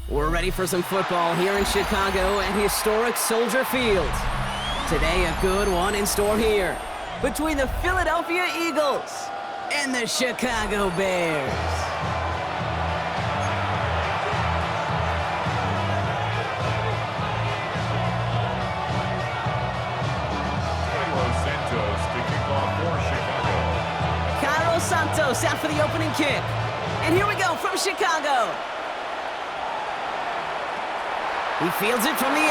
We're ready for some football here in Chicago at historic Soldier Field. Today, a good one in store here between the Philadelphia Eagles and the Chicago Bears. Santos out for the opening kick. And here we go from Chicago. He fields it from the 8.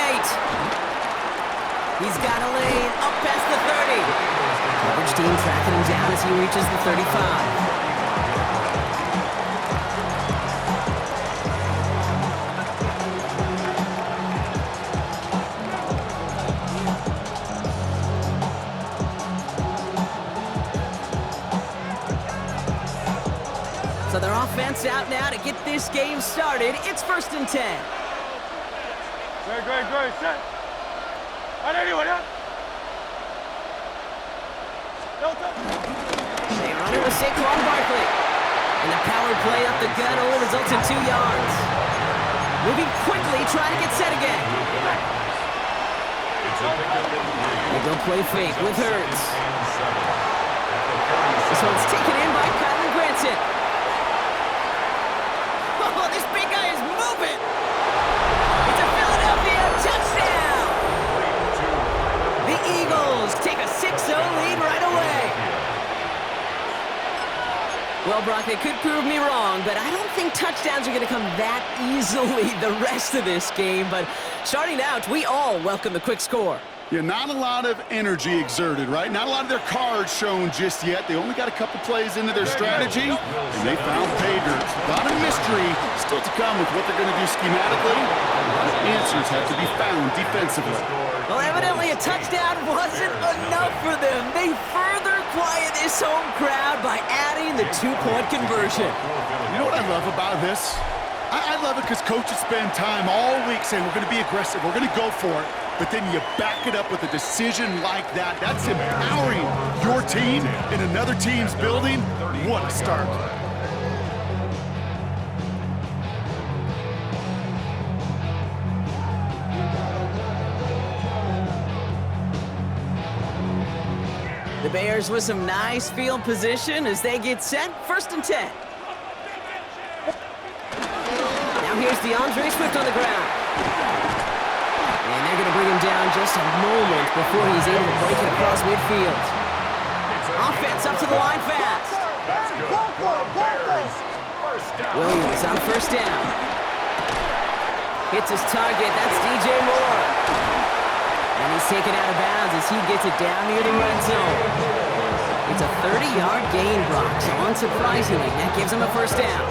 He's got a lane up past the 30. Coverage team tracking him down as he reaches the 35. So their offense out now to get this game started. It's 1st and 10. Great, set. They run it with Saquon Barkley. And the power play up the gut only results in 2 yards. Moving quickly, trying to get set again. They go play fake with Hurts. This one's taken in by Kylan Granson. Oh, this big guy is moving. It's a Philadelphia touchdown. The Eagles take a 6-0 lead right away. Well, Brock, they could prove me wrong, but I don't think touchdowns are going to come that easily the rest of this game. But starting out, we all welcome the quick score. Yeah, not a lot of energy exerted, right? Not a lot of their cards shown just yet. They only got a couple plays into their strategy, and they found pay dirt. A lot of mystery still to come with what they're going to do schematically. A lot of answers have to be found defensively. Well, evidently a touchdown wasn't enough for them. They further quiet this home crowd by adding the 2-point conversion. You know what I love about this? I love it because coaches spend time all week saying we're going to be aggressive, we're going to go for it. But then you back it up with a decision like that. That's empowering your team in another team's building. What a start. The Bears with some nice field position as they get set. 1st and 10. Now here's DeAndre Swift on the ground. And they're going to bring him down just a moment before he's able to break it across midfield. Offense up to the line fast. Williams on 1st down. Hits his target. That's DJ Moore. And he's taken out of bounds as he gets it down near the red zone. It's a 30-yard gain, Brock. So unsurprisingly, that gives him a 1st down.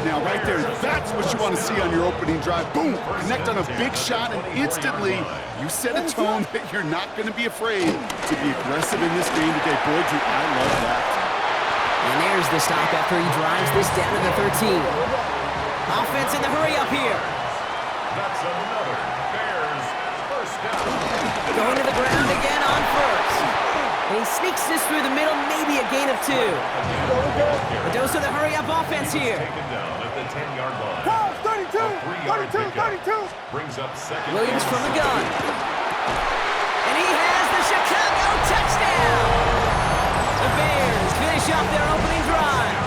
Now, right there, that's what you want to see on your opening drive. Boom! Connect on a big shot, and instantly, you set a tone that you're not going to be afraid to be aggressive in this game today. Boy, do I love that. And there's the stop after he drives this down to the 13. Offense in the hurry up here. That's another Bears 1st down. Going to the ground again on 1st. And he sneaks this through the middle, maybe a gain of 2. But those are the hurry-up offense here. Taken down at the 10-yard line. 32. Brings up 2nd. Williams from the gun. And he has the Chicago touchdown. The Bears finish off their opening drive.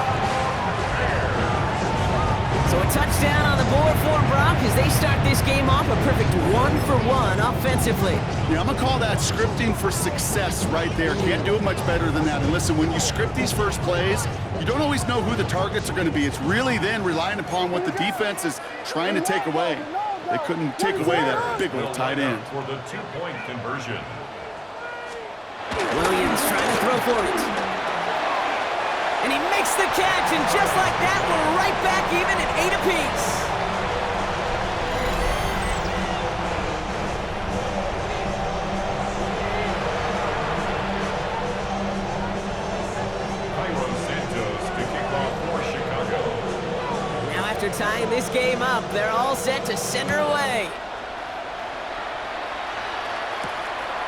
So a touchdown on the board for Brock as they start this game off a perfect 1-for-1 offensively. Yeah, I'm going to call that scripting for success right there. Can't do it much better than that. And listen, when you script these first plays, you don't always know who the targets are going to be. It's really then relying upon what the defense is trying to take away. They couldn't take away that big old tight end. For the 2-point conversion. Williams trying to throw for it. And he makes the catch, and just like that, we're right back even at 8 apiece. Santos to kick off for Chicago. Now after tying this game up, they're all set to send her away.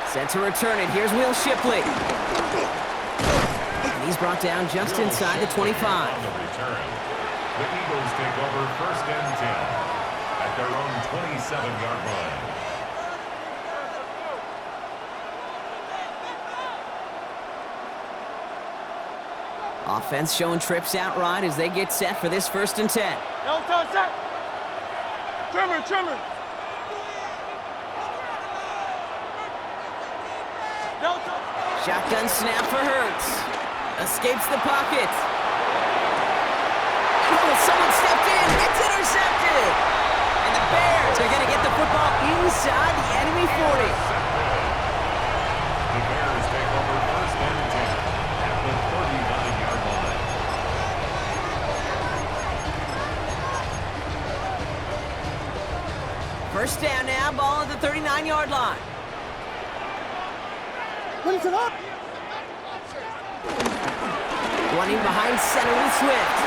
Set to return it. Here's Will Shipley. And he's brought down just inside the 25. On the return, the Eagles take over 1st and 10 at their own 27-yard line. Offense showing trips out right as they get set for this 1st and 10. Trimmer. Shotgun snap for Hurts. Escapes the pocket. Oh, someone stepped in. It's intercepted. And the Bears are going to get the football inside the enemy 40. The Bears take over 1st and 10 at the 39-yard line. First down now, ball at the 39-yard line. What is it up? Running behind center with Swift.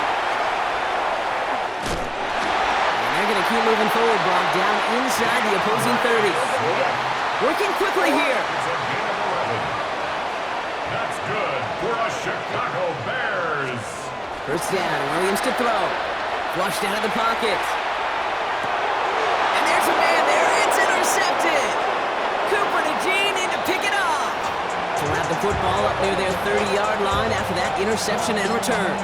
And they're going to keep moving forward, Brock, down inside the opposing 30. Working quickly here. It's a gain of 11. That's good for a Chicago Bears. First down, Williams to throw. Flushed out of the pocket. And there's a man there. It's intercepted. Cooper to Gene in to pick it up. To wrap the football up near their 30-yard line after that interception and return.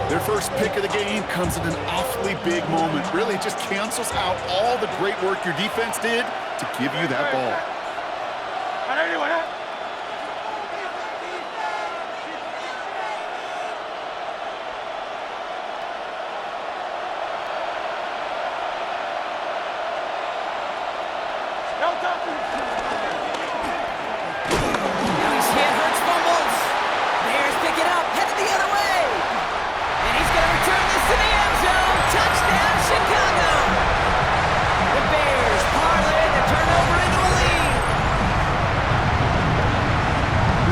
Their first pick of the game comes at an awfully big moment. Really, it just cancels out all the great work your defense did to give you that ball. Now he's hit, Hurts fumbles. Bears pick it up, headed the other way. And he's going to return this to the end zone. Touchdown, Chicago. The Bears parlay the turnover into a lead.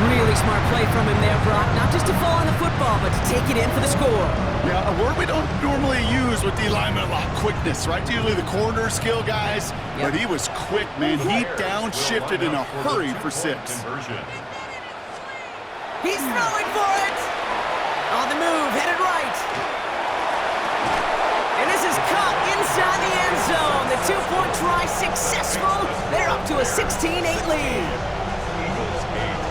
Really smart play from him there, Brock. Not just to fall on the football, but to take it in for the score. Yeah, a word we don't normally use with D linemen a lot, quickness, right? Usually the corner skill guys, but he was quick, man. He downshifted in a hurry for 6. He's throwing for it. On the move, headed right. And this is caught inside the end zone. The 2-point try successful. They're up to a 16-8 lead. Eagles 8.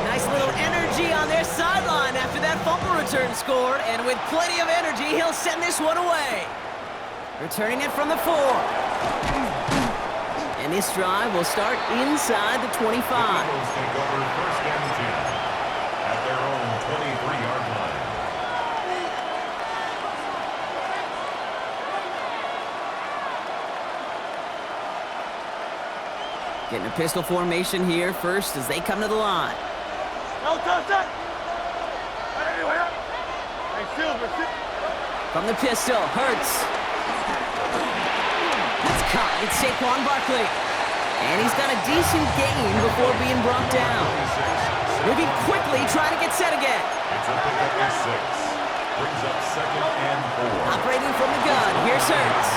Nice little energy on their sideline after that fumble return scored, and with plenty of energy, he'll send this one away. Returning it from the 4. And this drive will start inside the 25. Eagles take over 1st and 10 at their own 23-yard line. Getting a pistol formation here first as they come to the line. From the pistol, Hurts. It's caught. It's Saquon Barkley. And he's got a decent gain before being brought down. Moving quickly, trying to get set again. It's a pickup of 6. Brings up 2nd and 4. Operating from the gun, here's Hurts.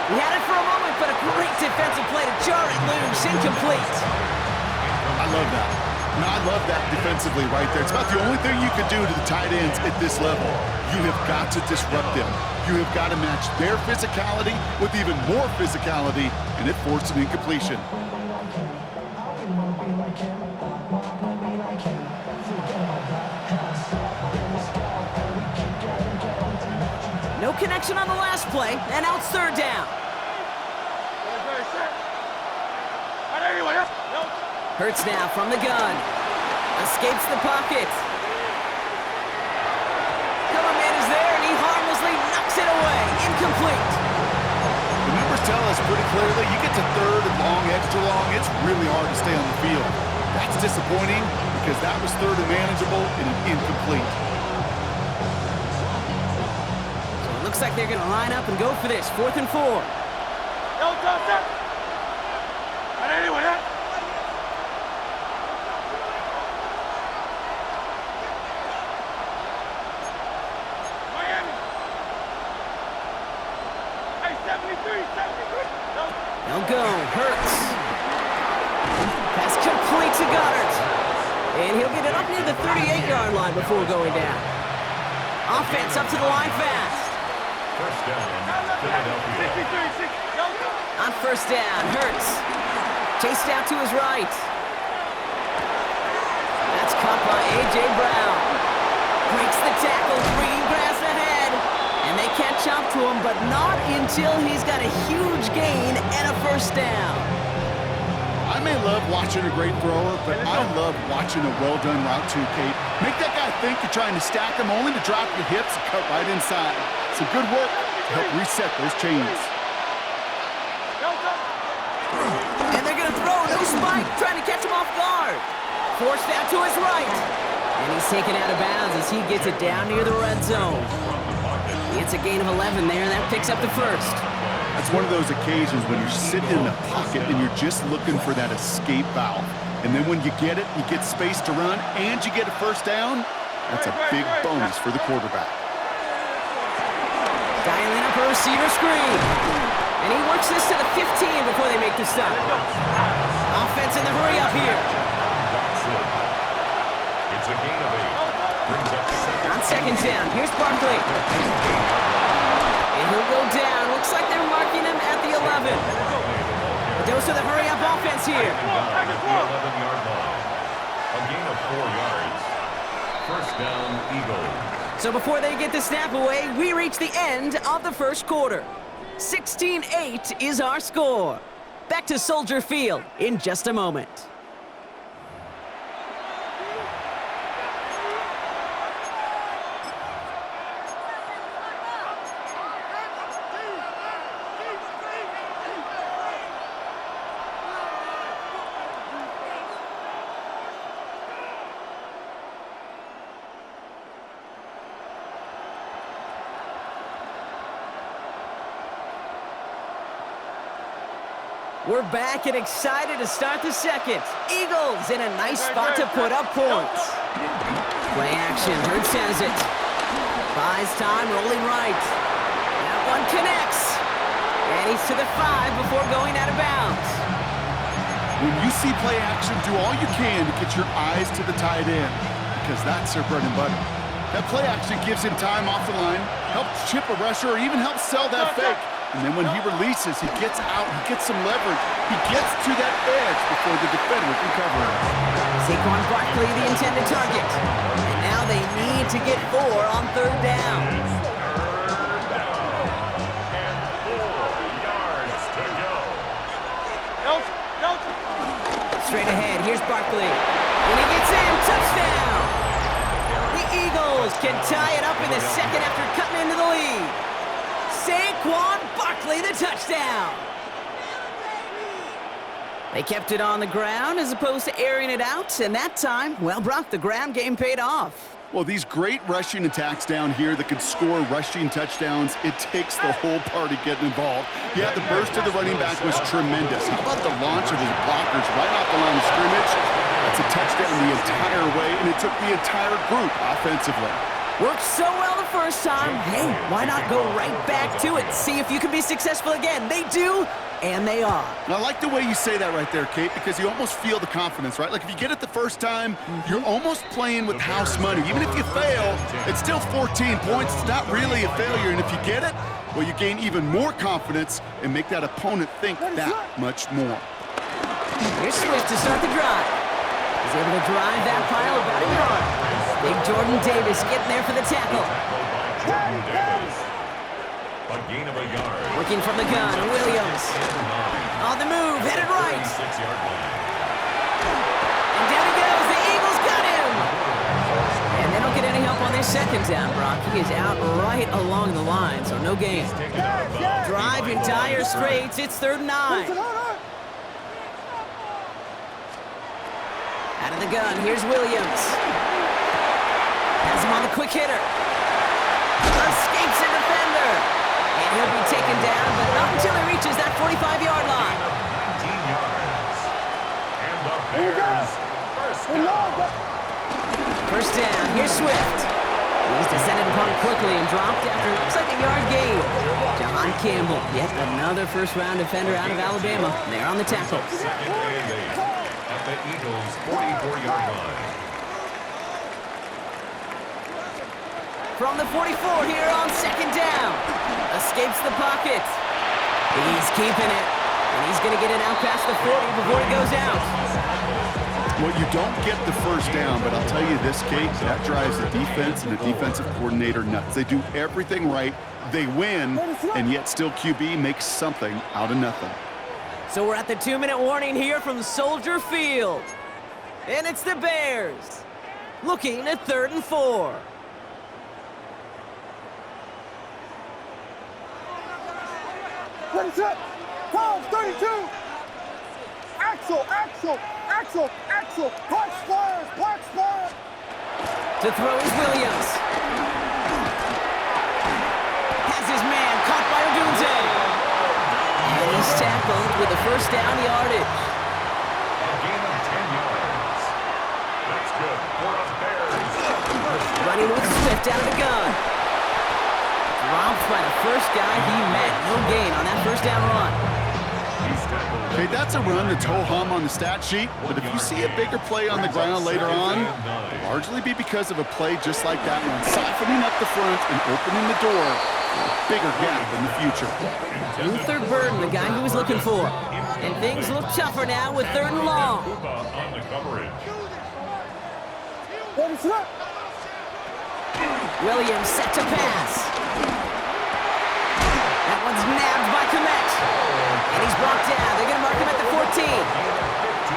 He had it for a moment, but a great defensive play to jar it loose, incomplete. I love that. No, I love that defensively right there. It's about the only thing you can do to the tight ends at this level. You have got to disrupt them. You have got to match their physicality with even more physicality, and it forced an incompletion. No connection on the last play, and now it's 3rd down. Hurts now from the gun. Escapes the pocket. Cover man is there, and he harmlessly knocks it away. Incomplete. The numbers tell us pretty clearly, you get to 3rd and long, extra long, it's really hard to stay on the field. That's disappointing because that was 3rd and manageable and an incomplete. So it looks like they're going to line up and go for this. 4th and 4. They'll go. Hurts. Pass complete to Goddard. And he'll get it up near the 38-yard line before going down. Offense up to the line fast. First down, Philadelphia. On first down, Hurts. Chased out to his right. That's caught by A.J. Brown. Breaks the tackle, green grass ahead. And they catch up to him, but not until he's got a huge gain and a first down. I may love watching a great thrower, but I love watching a well-done route too, Kate. Make that guy think you're trying to stack him, only to drop your hips and cut right inside. Some good work to help reset those chains. And they're going to throw, no spike, trying to catch him off guard. Forced out to his right. And he's taken out of bounds as he gets it down near the red zone. It's a gain of 11 there, and that picks up the first. It's one of those occasions when you're sitting in the pocket and you're just looking for that escape valve. And then when you get it, you get space to run, and you get a first down. That's a big bonus for the quarterback. Dialing up a receiver screen. And he works this to the 15 before they make the stop. Offense in the hurry up here. It's a gain of 8. Brings up On second down, here's Barkley. And he'll go down. Looks like they're marking him at the 11. But those are the hurry-up offense here. at the 11-yard line. A gain of 4 yards. First down, Eagles. So before they get the snap away, we reach the end of the first quarter. 16-8 is our score. Back to Soldier Field in just a moment. We're back and excited to start the second. Eagles in a nice spot to put up points. Play action, Hurts has it. Buys time, rolling right. That one connects. And he's to the 5 before going out of bounds. When you see play action, do all you can to get your eyes to the tight end, because that's their bread and butter. That play action gives him time off the line, helps chip a rusher, or even helps sell that fake. And then when he releases, he gets out, he gets some leverage. He gets to that edge before the defender can cover him. Saquon Barkley, the intended target. And now they need to get 4 on third down. And 4 yards to go. Straight ahead, here's Barkley. And he gets in, touchdown! The Eagles can tie it up in the second after cutting into the lead. Saquon Barkley, the touchdown! They kept it on the ground as opposed to airing it out, and that time, well, Brock, the ground game paid off. Well, these great rushing attacks down here that can score rushing touchdowns, it takes the whole party getting involved. Yeah, the burst of the running back was tremendous. How about the launch of his blockers right off the line of scrimmage? That's a touchdown the entire way, and it took the entire group offensively. Worked so well the first time. Hey, why not go right back to it? See if you can be successful again. They do, and they are. And I like the way you say that right there, Kate, because you almost feel the confidence, right? Like if you get it the first time, you're almost playing with house money. Even if you fail, it's still 14 points. It's not really a failure. And if you get it, well, you gain even more confidence and make that opponent think that much more. Here's Swift to start the drive. He's able to drive that pile about a yard. Big Jordan Davis getting there for the tackle. A gain of a yard. Working from the gun, Williams. On the move, headed right. 6-yard line. And down he goes, the Eagles got him! And they don't get any help on their second down, Brock. He is out right along the line, so no gain. Drive in dire straits, it's 3rd and 9. Out of the gun, here's Williams. Has him on the quick hitter. Escapes a defender. And he'll be taken down, but not until he reaches that 45-yard line. 15 yards. And the Bears first down. First down, here's Swift. He's descended upon quickly and dropped after looks like a yard gain. John Campbell, yet another first-round defender out of Alabama. They're on the tackle. Second and 8 at the Eagles' 44-yard line. From the 44 here on second down. Escapes the pocket. He's keeping it. And he's going to get it out past the 40 before he goes out. Well, you don't get the first down, but I'll tell you this, Kate, that drives the defense and the defensive coordinator nuts. They do everything right. They win, and yet still QB makes something out of nothing. So we're at the 2-minute warning here from Soldier Field. And it's the Bears looking at 3rd and 4. Ready, set. Pause, 32. Axel, Axel, Axel, Axel. Black squares, black square. To throw is Williams. Has his man caught by Odunze. And he's tackled with the first down yardage. A gain of 10 yards. That's good for the Bears. Running with Swift out of the gun. Dropped by the first guy he met. No gain on that first down run. Okay, that's a run that's ho-hum on the stat sheet, but if you see a bigger play on the ground later on, it'll largely be because of a play just like that one, softening up the front and opening the door for a bigger gap in the future. Luther Burden, the guy he was looking for. And things look tougher now with 3rd and long. On the coverage. Ready, set. Williams set to pass. That one's nabbed by Komet. And he's brought down. They're going to mark him at the 14.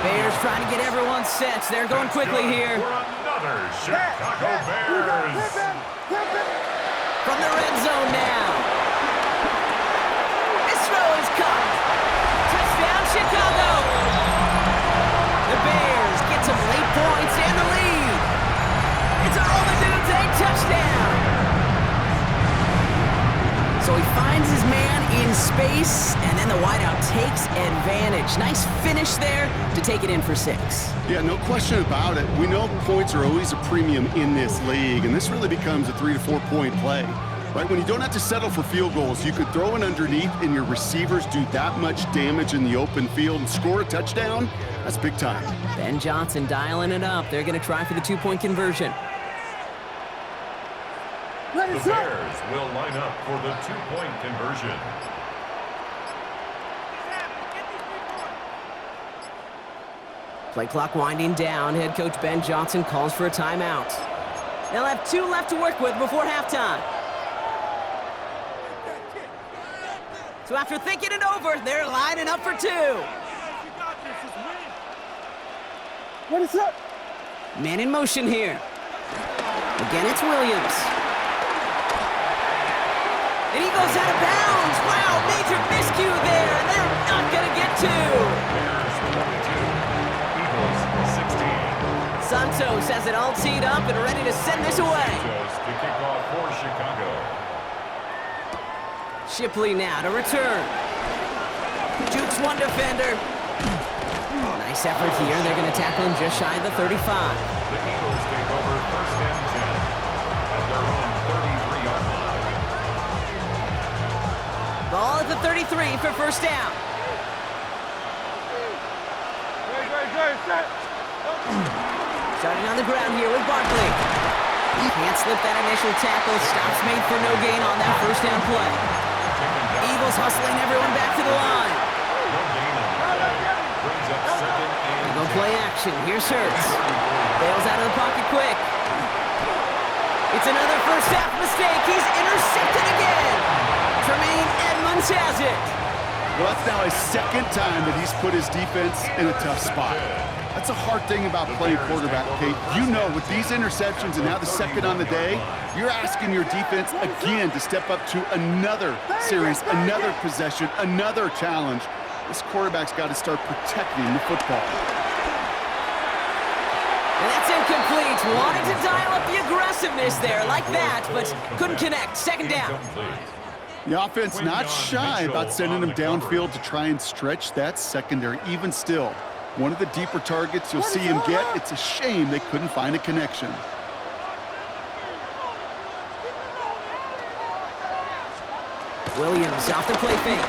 Bears trying to get everyone set. They're going quickly here. For another Chicago Bears. From the red zone now. This throw is caught. Touchdown, Chicago. The Bears get some late points and the lead. It's a Odunze touchdown. So he finds his man in space, and then the wideout takes advantage. Nice finish there to take it in for 6. Yeah, no question about it. We know points are always a premium in this league, and this really becomes a 3 to 4 point play. Right, when you don't have to settle for field goals, you could throw it underneath and your receivers do that much damage in the open field and score a touchdown. That's big time. Ben Johnson dialing it up. They're going to try for the 2-point conversion. Ready, The set. Bears will line up for the 2-point conversion. Play clock winding down. Head coach Ben Johnson calls for a timeout. They'll have 2 left to work with before halftime. So after thinking it over, they're lining up for 2. Ready, set. Man in motion here. Again, it's Williams. And he goes out of bounds. Wow, major miscue there, and they're not going to get 2. Bears 22, Eagles 16. Santos has it all teed up and ready to send this away. Just to kick off for Chicago. Shipley now to return. Jukes one defender. Nice effort here. They're going to tackle him just shy of the 35. The Eagles take over 1st and 10 at their own 33-yard line. Ball at the 33 for first down. Good, set. Starting on the ground here with Barkley. Can't slip that initial tackle. Stops made for no gain on that first down play. Eagles hustling everyone back to the line. No gain on the play. Brings up 2nd and They go play action. Here's Hurts. Bails out of the pocket quick. It's another first half mistake. He's intercepted again. Tremaine Edmonds has it. Well, that's now his 2nd time that he's put his defense in a tough spot. That's a hard thing about playing quarterback, Kate. You know, with these interceptions and now the 2nd on the day, you're asking your defense again to step up to another series, another possession, another challenge. This quarterback's got to start protecting the football. And that's incomplete. Wanted to dial up the aggressiveness there like that, but couldn't connect. 2nd down. The offense not shy about sending them downfield to try and stretch that secondary. Even still, one of the deeper targets you'll see him get. It's a shame they couldn't find a connection. Williams off the play fake.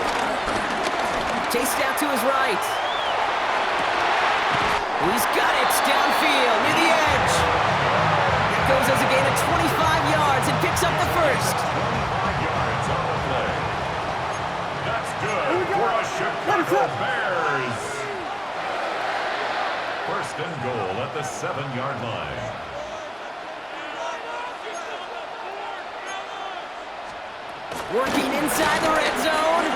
Chased out to his right. He's got it downfield near the edge. That goes as a gain of 25 yards and picks up the first. 25 yards on the play. That's good for a Chicago Bears. First and goal at the 7-yard line. Working inside the red zone.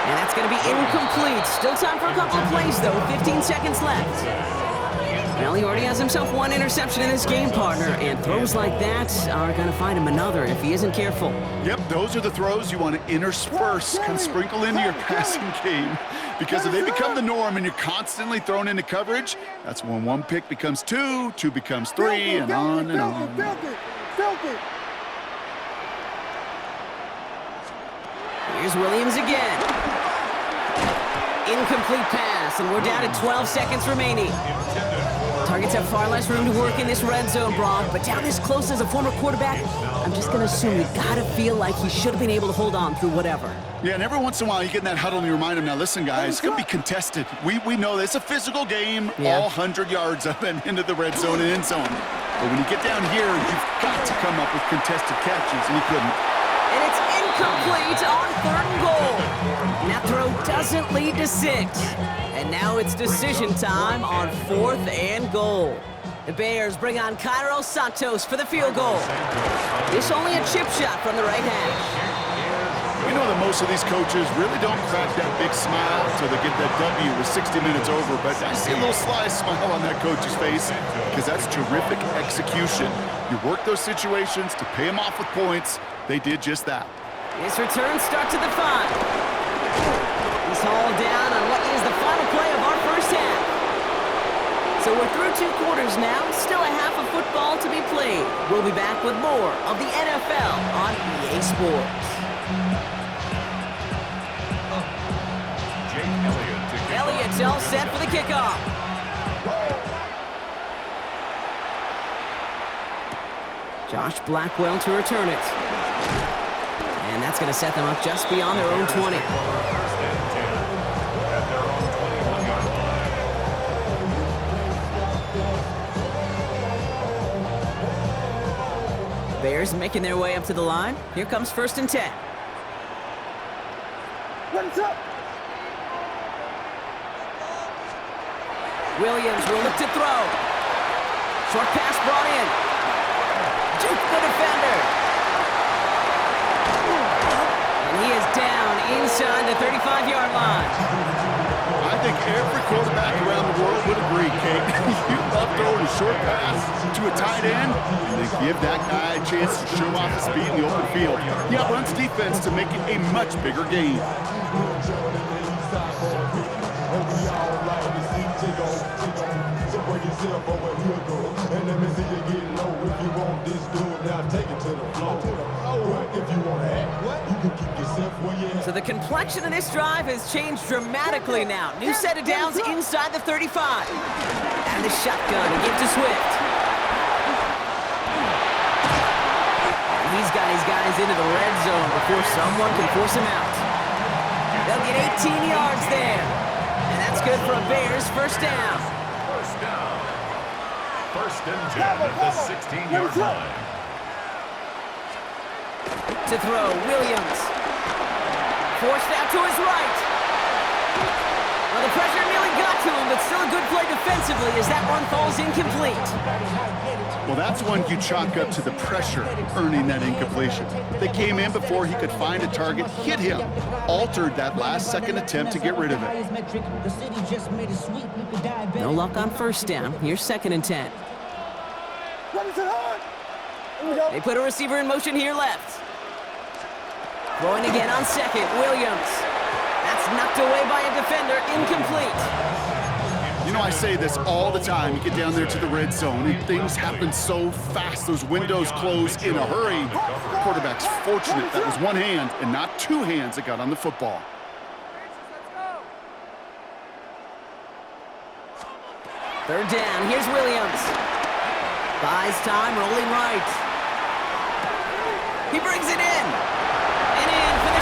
And that's going to be incomplete. Still time for a couple of plays, though. 15 seconds left. Well, he already has himself one interception in this game, partner. And throws like that are going to find him another if he isn't careful. Yep, those are the throws you want to intersperse, kind of sprinkle into your passing game. Because if they become the norm and you're constantly thrown into coverage, that's when one pick becomes two becomes three, and on and on. Here's Williams again. Incomplete pass, and we're down to 12 seconds remaining. Targets have far less room to work in this red zone, Brock, but down this close as a former quarterback, I'm just going to assume you got to feel like he should have been able to hold on through whatever. Yeah, and every once in a while you get in that huddle and you remind him, now listen, guys, it's going to be contested. We know this. It's a physical game, all 100 yards up and into the red zone and end zone. But when you get down here, you've got to come up with contested catches, and he couldn't. And it's incomplete on 3rd and goal. And that throw doesn't lead to 6. And now it's decision time on 4th and goal. The Bears bring on Cairo Santos for the field goal. This only a chip shot from the right hash. We know that most of these coaches really don't crack that big smile until they get that W with 60 minutes over, but I see a little sly smile on that coach's face because that's terrific execution. You work those situations to pay them off with points. They did just that. This return starts at the 5. He's hauled down on what is the final play of our first half. So we're through 2 quarters now, still a half of football to be played. We'll be back with more of the NFL on EA Sports. Elliott's all set for the kickoff. Josh Blackwell to return it. And that's going to set them up just beyond their own 20. First and 10 at their own 21-yard line. Bears making their way up to the line. Here comes 1st and 10. What's up? Williams will look to throw. Short pass brought in. Juke the defender. And he is down inside the 35-yard line. I think every quarterback around the world would agree, Kate. You love throwing a short pass to a tight end and then give that guy a chance to show off his speed in the open field. He outruns defense to make it a much bigger game. So the complexion of this drive has changed dramatically now. New set of downs inside the 35. And the shotgun to give to Swift. And he's got his guys into the red zone before someone can force him out. They'll get 18 yards there. And that's good for a Bears first down. First down. First and 10 at the 16-yard line. To throw, Williams. Forced out to his right. Well, the pressure nearly got to him, but still a good play defensively as that one falls incomplete. Well, that's one you chalk up to the pressure earning that incompletion. They came in before he could find a target, hit him, altered that last-second attempt to get rid of it. No luck on first down. Here's 2nd and 10. They put a receiver in motion here left. Throwing again on 2nd, Williams. That's knocked away by a defender, incomplete. You know, I say this all the time. You get down there to the red zone, and things happen so fast. Those windows close in a hurry. The quarterback's fortunate that was one hand and not 2 hands that got on the football. Third down, here's Williams. Buys time, rolling right. He brings it in.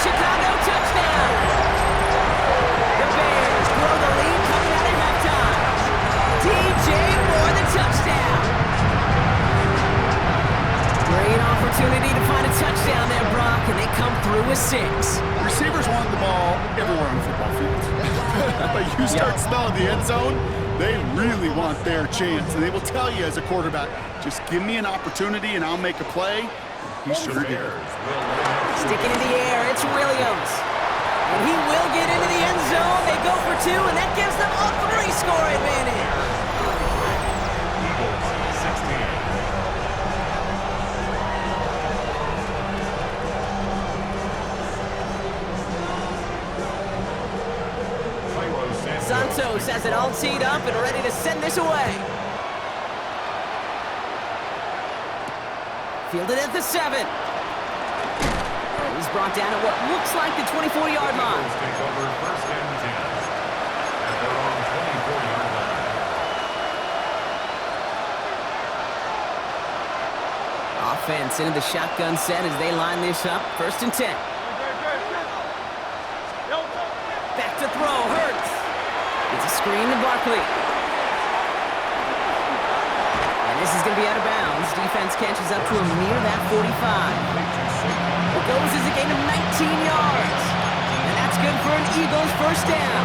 Chicago touchdown. The Bears blow the lead coming out of halftime. DJ Moore, the touchdown. Great opportunity to find a touchdown there, Brock, and they come through with 6. Receivers want the ball everywhere on the football field. But you start smelling the end zone, they really want their chance. And they will tell you as a quarterback, just give me an opportunity and I'll make a play. He sure did. Sticking in the air, it's Williams. And he will get into the end zone. They go for 2, and that gives them a 3-score advantage. Eagles 16. Santos has it all teed up and ready to send this away. Fielded at the 7. He's brought down at what looks like the 24-yard line. Eagles take over first and 10 at their own 24-yard line. Offense into the shotgun set as they line this up. First and 10. Back to throw, Hurts. It's a screen to Barkley. And this is going to be out of bounds. Defense catches up to him near that 45. What goes is a gain of 19 yards. And that's good for an Eagles first down.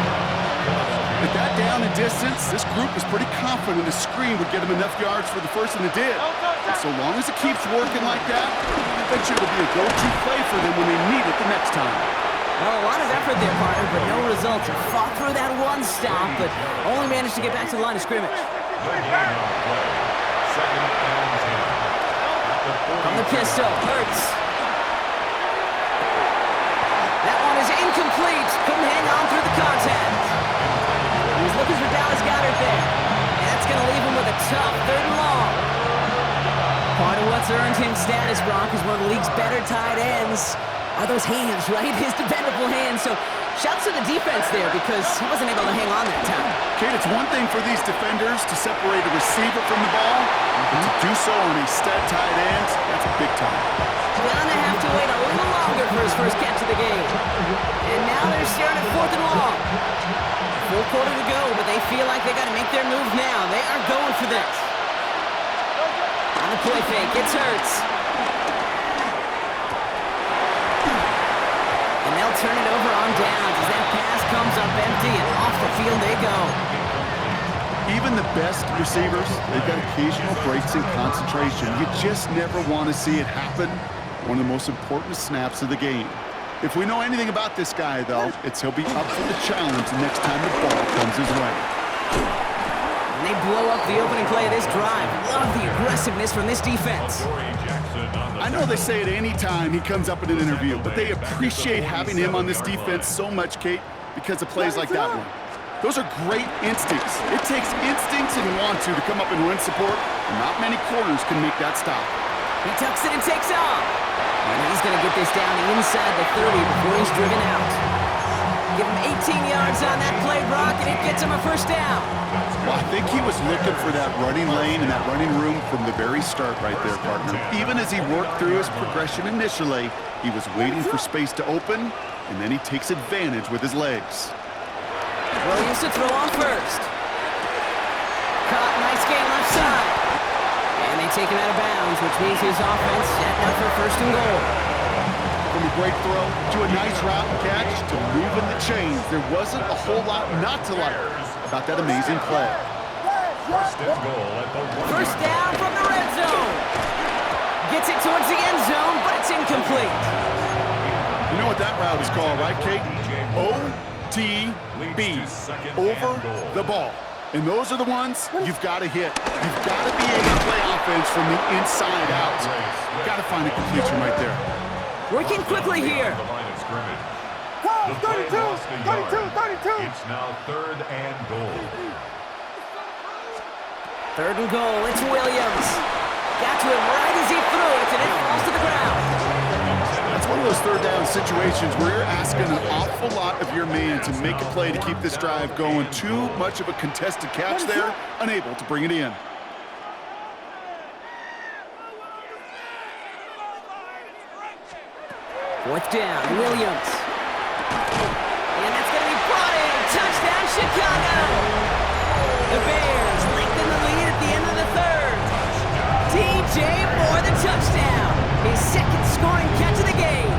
With that down and distance, this group was pretty confident a screen would get them enough yards for the first, and it did. And so long as it keeps working like that, I bet you it'll be a go-to play for them when they need it the next time. Well, a lot of effort there, partner, but no results. Fought through that one stop, but only managed to get back to the line of scrimmage. No gain on the play. Second and 10. From the pistol, Hurts. That one is incomplete. Couldn't hang on through the contact. He was looking for Dallas Goedert there. And that's going to leave him with a tough 3rd and long. Part of what's earned him status, Brock, is one of the league's better tight ends. Are those hands, right? His dependable hands. So shouts to the defense there because he wasn't able to hang on that time. Kate, it's one thing for these defenders to separate a receiver from the ball, but to do so on a stud tight end, that's a big time. Gonna have to wait a little longer for his first catch of the game. And now they're staring at 4th and long. Full quarter to go, but they feel like they got to make their move now. They are going for this. On the play fake, it's Hurts. And they'll turn it over on downs as that pass comes up empty and off the field they go. Even the best receivers, they've got occasional breaks in concentration. You just never want to see it happen. One of the most important snaps of the game. If we know anything about this guy, though, it's he'll be up for the challenge the next time the ball comes his way. And they blow up the opening play of this drive. Love the aggressiveness from this defense. I know they say it any time he comes up in an interview, but they appreciate having him on this defense so much, Kate, because of plays like that one. Those are great instincts. It takes instincts and want to come up and run support, and not many corners can make that stop. He tucks it and takes off. And he's going to get this down inside the 30 before he's driven out. Give him 18 yards on that play, Brock, and it gets him a first down. Well, I think he was looking for that running lane and that running room from the very start right there, partner. Even as he worked through his progression initially, he was waiting for space to open, and then he takes advantage with his legs. Williams to throw on first. Caught, nice game left side. And they take him out of bounds, which means his offense setting up for first and goal. From a great throw to a nice route and catch to moving the chains, there wasn't a whole lot not to like about that amazing play. First and goal at the 1. First down from the red zone. Gets it towards the end zone, but it's incomplete. You know what that route is called, right, Kate? OTB, over the ball. And those are the ones you've got to hit. You've got to be able to play offense from the inside out. You've got to find a completion right there. Working quickly here. The line of scrimmage. Call, The play 32, lost a yard. 32. It's now 3rd and goal. 3rd and goal, it's Williams. Got to him right as he threw it, and it falls to the ground. That's one of those 3rd down situations where you're asking an awful lot of your man to make a play to keep this drive going. Too much of a contested catch there, unable to bring it in. Fourth down, Williams. And that's going to be brought in. Touchdown, Chicago! The Bears lengthen the lead at the end of the third. DJ Moore, the touchdown. His second scoring catch of the game.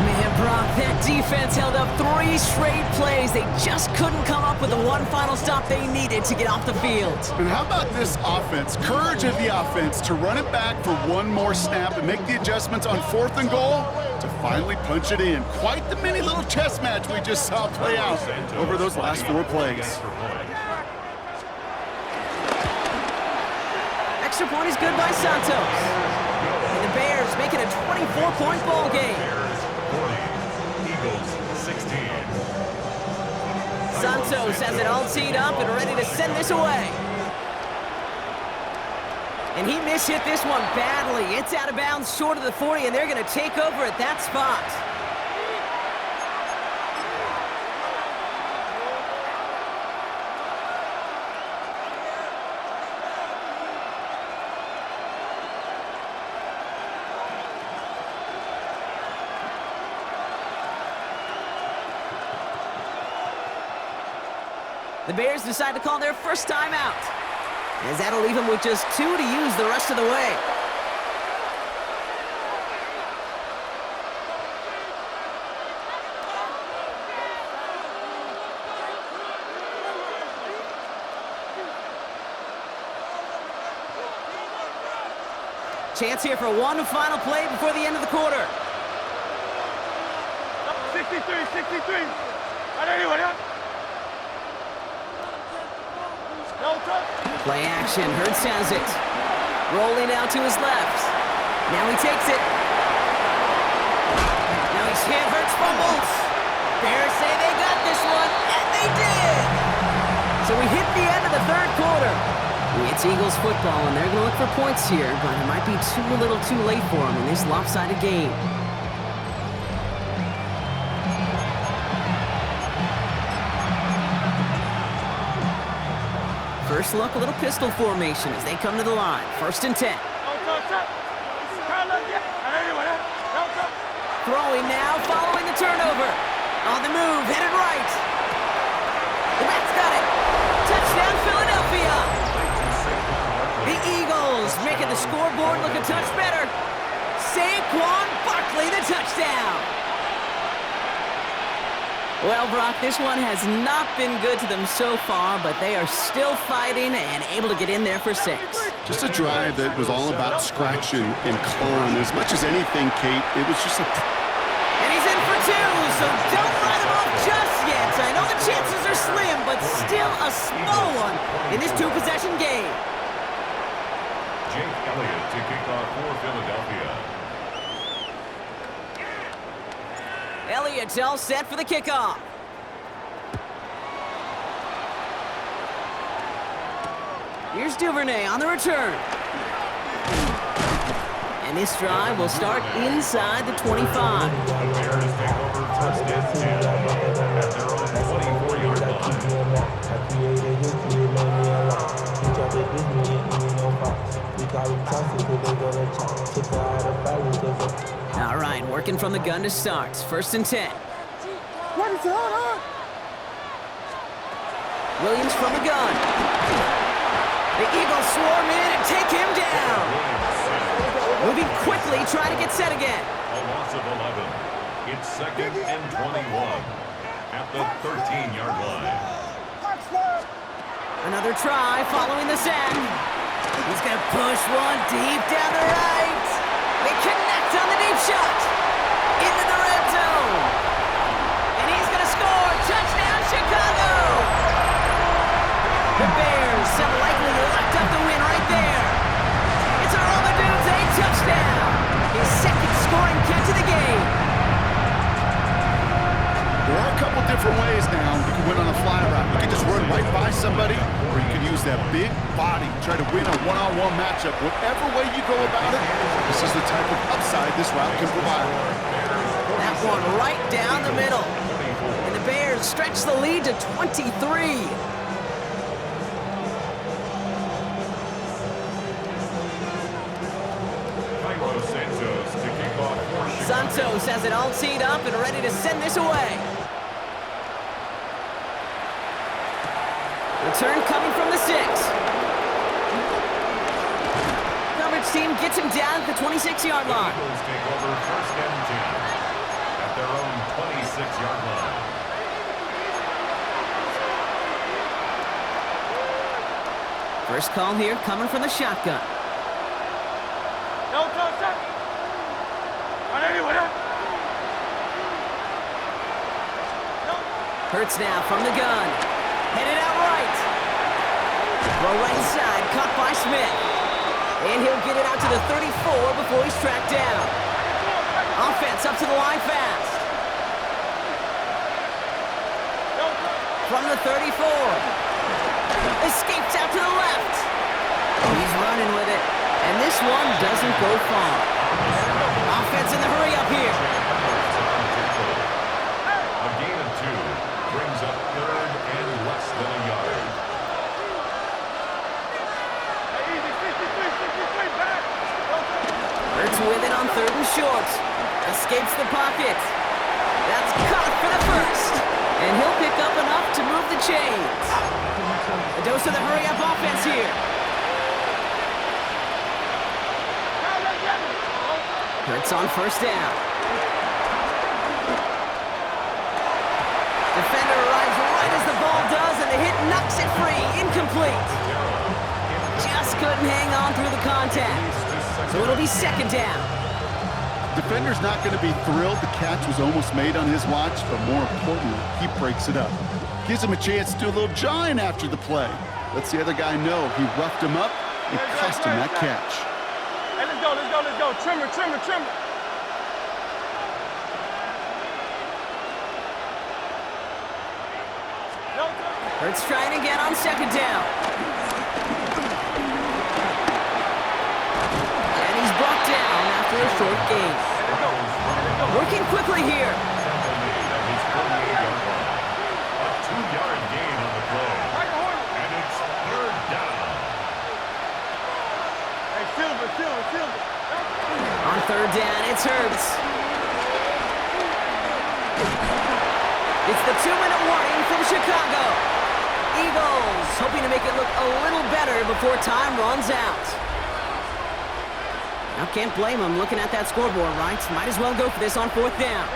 Man, Brock, that defense held up 3 straight plays. They just couldn't come up with the one final stop they needed to get off the field. And how about this offense? Courage of the offense to run it back for one more snap and make the adjustments on 4th and goal to finally punch it in. Quite the mini little chess match we just saw play out over those last 4 plays. Extra point is good by Santos. And the Bears make it a 24-point ball game. Bears 40, Eagles 16. Santos has it all teed up and ready to send this away. And he mishit this one badly. It's out of bounds short of the 40, and they're going to take over at that spot. The Bears decide to call their first timeout, as that'll leave them with just 2 to use the rest of the way. Chance here for one final play before the end of the quarter. 63. Anyone else? Play action, Hurts has it. Rolling out to his left. Now he takes it. Now he's hit, Hurts fumbles. Bears say they got this one, and they did! So we hit the end of the third quarter. It's Eagles football, and they're going to look for points here, but it might be a little too late for them in this lopsided game. First look, a little pistol formation as they come to the line. 1st and 10. Throwing now, following the turnover. On the move, headed right. The Mets got it. Touchdown, Philadelphia. The Eagles making the scoreboard look a touch better. Saquon Barkley, the touchdown. Well, Brock, this one has not been good to them so far, but they are still fighting and able to get in there for 6. Just a drive that was all about scratching and clawing. As much as anything, Kate, it was just a... And he's in for 2, so don't write him off just yet. I know the chances are slim, but still a small one in this 2-possession game. Jake Elliott to kick off for Philadelphia. Elliott's all set for the kickoff. Here's Duvernay on the return. And this drive will start inside the 25. The Bears take over first and 10 at their own 24-yard line. All right, working from the gun to start. 1st and 10. What is it on? Williams from the gun. The Eagles swarm in and take him down. Moving quickly, trying to get set again. A loss of 11. It's 2nd and 21 at the 13-yard line. Another try following the send. He's going to push one deep down the right. They connect on the deep shot. Into the red zone. And he's going to score. Touchdown, Chicago. The Bears have likely locked up the win right there. It's a Romadude's a touchdown. His second scoring catch of the game. There are a couple different ways now you can win on a fly route. You can just run right by somebody, or you can use that big body, try to win a one-on-one matchup. Whatever way you go about it, this is the type of upside this route can provide. That one right down the middle. And the Bears stretch the lead to 23. Santos to kick Santos has it all teed up and ready to send this away. Return coming from the 6. Coverage team gets him down at the 26-yard line. The Eagles take over 1st and 10 at their own 26-yard line. First call here coming from the shotgun. No, Hurts now from the gun. Headed out right. Throw right inside, caught by Smith. And he'll get it out to the 34 before he's tracked down. Offense up to the line fast. From the 34. Escapes out to the left. He's running with it. And this one doesn't go far. Offense in the hurry up here. A gain of 2 brings up 3rd and less than a yard. Hurts with it on 3rd and short. Escapes the pocket. That's caught for the first. And he'll pick up enough to move the chains. A dose of the hurry-up offense here. Hurts on 1st down. Defender arrives right as the ball does, and the hit knocks it free. Incomplete. Just couldn't hang on through the contact. So it'll be 2nd down. Defender's not going to be thrilled the catch was almost made on his watch, but more importantly, he breaks it up. Gives him a chance to do a little jawing after the play. Lets the other guy know he roughed him up and cost him that catch. Hey, let's go. Trimmer. Hurts trying again on 2nd down. And he's brought down after a short gain. Working quickly here. A 2-yard gain on the play. And it's 3rd down. Hey, Silver. On 3rd down, it's Hurts. It's the 2-minute warning from Chicago. Eagles hoping to make it look a little better before time runs out. Now can't blame them looking at that scoreboard, right? Might as well go for this on 4th down.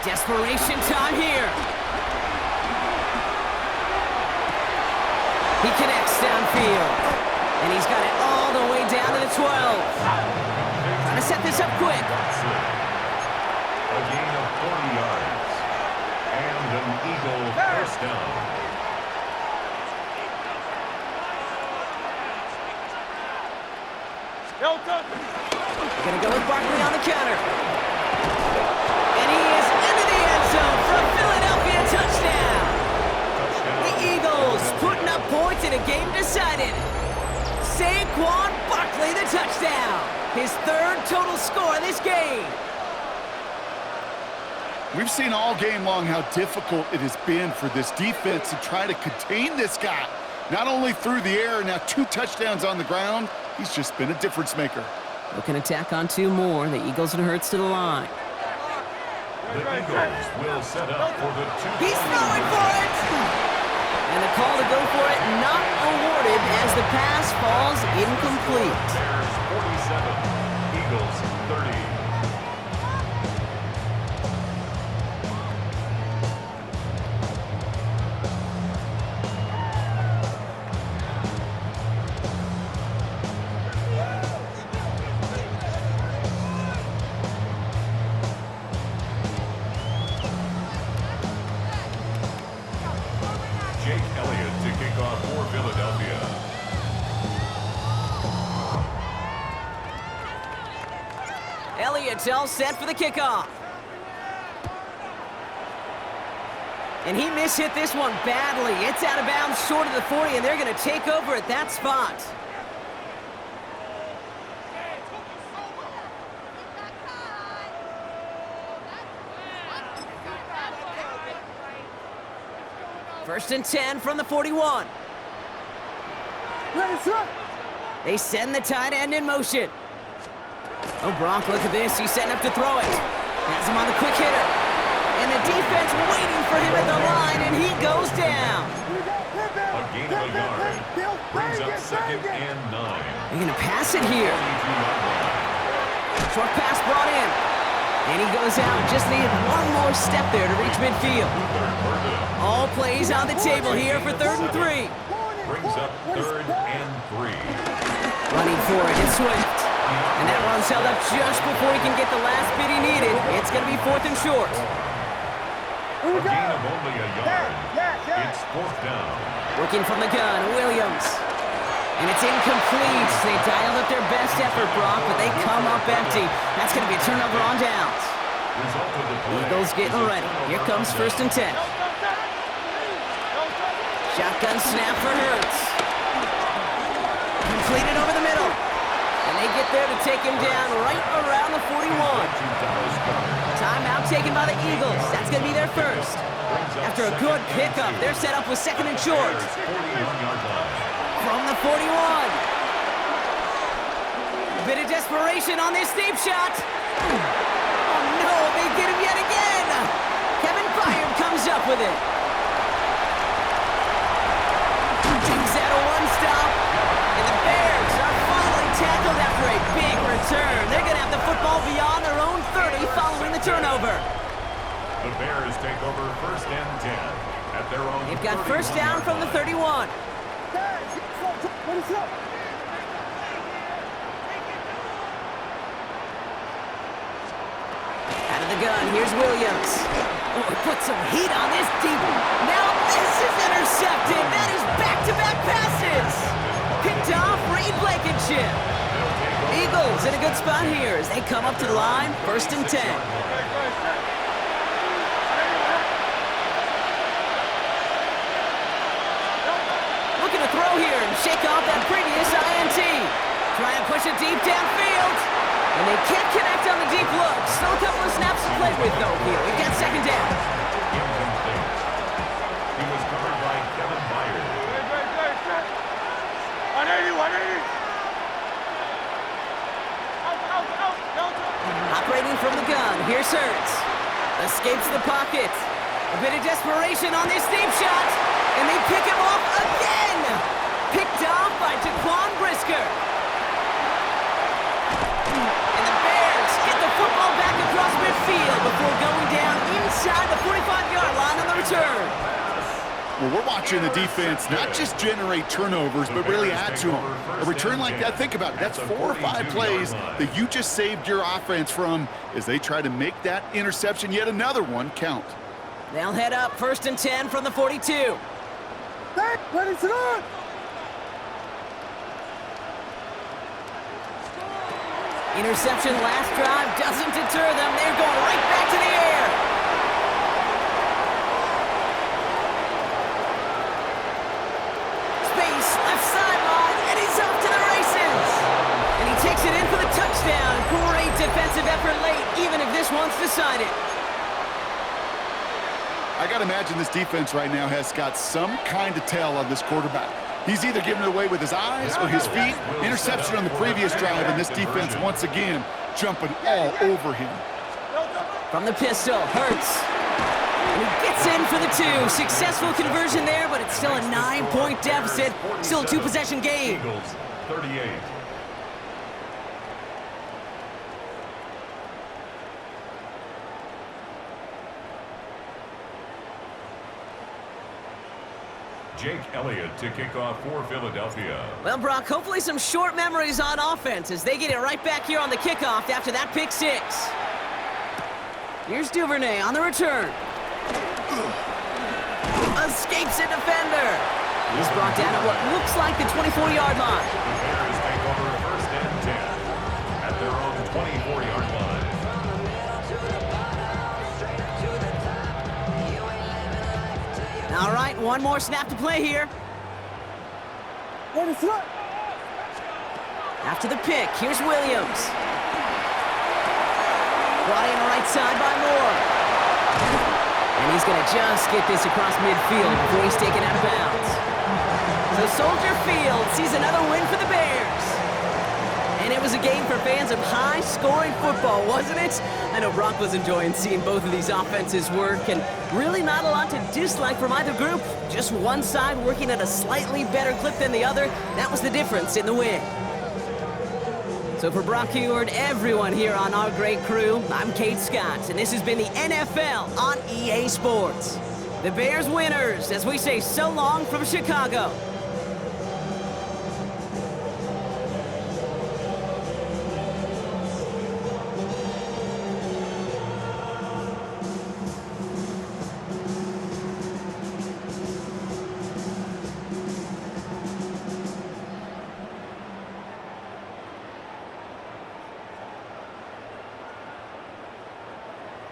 Desperation time here. He connects downfield. And he's got it all the way down to the 12. Trying to set this up quick. A gain of 40 yards. And an Eagle 1st down. Gonna go with Barkley on the counter. And he is into the end zone for a Philadelphia touchdown. The Eagles putting up points in a game decided. Saquon Barkley the touchdown. His 3rd total score in this game. We've seen all game long how difficult it has been for this defense to try to contain this guy. Not only through the air, now 2 touchdowns on the ground. He's just been a difference maker. Looking to tack on 2 more. The Eagles and Hurts to the line. The Eagles will set up for the 2. He's throwing for it! And the call to go for it not awarded as the pass falls incomplete. Bears 47, Eagles 30. Elliott's all set for the kickoff. And he mishit this one badly. It's out of bounds short of the 40, and they're going to take over at that spot. First and 10 from the 41. Ready, set. They send the tight end in motion. Oh, Brock, look at this. He's setting up to throw it. Has him on the quick hitter. And the defense waiting for him at the line, and he goes down. A gain of a yard. Brings up 2nd and 9. They're going to pass it here. 22-yard line. Short pass brought in. And he goes out. Just needed one more step there to reach midfield. All plays on the table here for 3rd and 3. Brings up 3rd and 3. Running for it is Swift. And that run's held up just before he can get the last bit he needed. It's going to be 4th and short. A gain of only a yard. It's 4th down. Working from the gun, Williams. And it's incomplete. They dialed up their best effort, Brock, but they come up empty. That's going to be a turnover on downs. Result of the play. Eagles getting ready. Here comes 1st and 10. Shotgun snap for Hurts. Completed over the middle. And they get there to take him down right around the 41. Timeout taken by the Eagles. That's going to be their first. After a good pickup, they're set up with 2nd and short. From the 41. A bit of desperation on this deep shot. Oh no, they get him yet again. Kevin Byard comes up with it. Takes out a one-stop. And the Bears are finally tackled after a big return. They're going to have the football beyond their own 30 following the turnover. The Bears take over 1st and 10 at their own. They've got 1st down from the 31. Out of the gun, here's Williams. Oh, put some heat on this deep. Now this is intercepted. That is back-to-back passes. Picked off Reed Blankenship. Eagles in a good spot here as they come up to the line, 1st and 10. Looking to throw here and shake off that previous INT. Try and push it deep downfield. And they can't connect on the deep look. Still a couple of snaps to play with, though, here. We've got 2nd down. Incomplete. He was covered by Kevin Byard. 180. Operating from the gun, here's Hurts. Escapes the pocket. A bit of desperation on this deep shot. And they pick him off again. Picked off by Jaquan Brisker. And the Bears get the football back across midfield before going down inside the 45-yard line on the return. Well, we're watching the defense not just generate turnovers, but really add to them. A return like that, think about it. That's 4 or 5 plays that you just saved your offense from as they try to make that interception, yet another one, count. They'll head up 1st and 10 from the 42. Interception last drive doesn't deter them. They're going right back to the air. Space, left sideline, and he's off to the races. And he takes it in for the touchdown. Great defensive effort late, even if this one's decided. I got to imagine this defense right now has got some kind of tell on this quarterback. He's either giving it away with his eyes or his feet. Interception on the previous drive, and this defense once again jumping all over him. From the pistol, Hurts. And he gets in for the 2. Successful conversion there, but it's still a 9-point deficit. Still a 2-possession game. Eagles 38. Jake Elliott to kick off for Philadelphia. Well, Brock, hopefully some short memories on offense as they get it right back here on the kickoff after that pick 6. Here's Duvernay on the return. Escapes a defender. He's brought down at what looks like the 24-yard line. The Bears take over 1st and 10 at their own 24-yard line. All right, one more snap to play here. After the pick, here's Williams. Brought in right side by Moore. And he's going to just get this across midfield before he's taken out of bounds. So Soldier Field sees another win for the Bears. And it was a game for fans of high-scoring football, wasn't it? I know Brock was enjoying seeing both of these offenses work, and really not a lot to dislike from either group. Just one side working at a slightly better clip than the other. That was the difference in the win. So for Brock Heward, everyone here on our great crew, I'm Kate Scott, and this has been the NFL on EA Sports. The Bears winners, as we say so long from Chicago.